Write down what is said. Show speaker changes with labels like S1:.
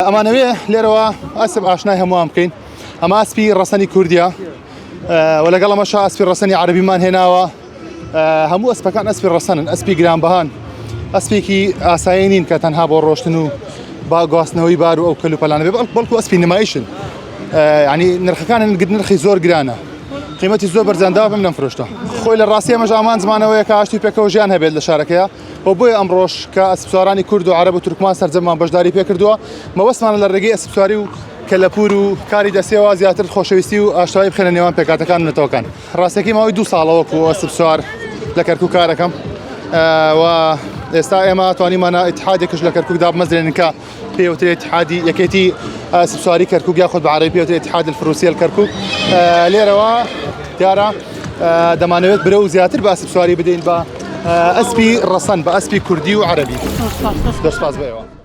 S1: ئەمانەوێ لێرەوە ئەسب ئاشنای هەمووان بکەین ئەمە ئەسپی ڕەسەنی کوردیە و لەگەڵ ئەمەش ئەسپی ڕەسەنی عەرەبیمان هێناوە هەموو ئەسپەکان ئەسپی ڕەسەنن ئەسپی گرانبەهان ئەسپێکی ئاسایی نین کە تەنها بۆ ڕۆشتن و با گواستنەوەی بار و ئەو کەلوپەلانە بێ بەڵکو ئەسپی نمایشن ینی نرخەکانن نرخی زۆر گرانە قیمەتی زۆر بەرزەنداوە بم نەمفرۆشتە خۆی لە ڕاستی ئەمەش ئامان زمانەوەیە کە ئاشتی پێکەوە ژیان هەبێت لە شارەکەیە بۆ بۆیە ئەمڕۆژ کە ئەسپسوارانی کورد و عەرەب و تورکمان سەرجەممان بەشداری پێکردووە مەوەستمانە لە ڕێگەی ئەسپسواری و کەلەپور و کاری دەستێەوە زیاتر خۆشەویستی و ئاشتەوایی بخێنە نێوان پێکاتەکان و نەتەوەکان ڕاستەکەی ماوەی 2 ساڵەوەکو ئەسپسوار لە کەرکووک کارەکەم و ئێستا ئێمە توانیمانە ئیتحادێکش لە کەرکووکدا بمەزرێنین کە پێوترێت ئیتحادی یەکێتی ئەسپسواری کەرکووک یاخود بە عەرەبی پێوترێت ئیتحاد الفروسیە کەرکووک لێرەوە دیارە دەمانەوێت برە و زیاتر بە ئەسپسواری بدەین بە ئەسپی ڕەسەن بە ئەسپی کوردی و عەرەبی دەسپاس بێەوە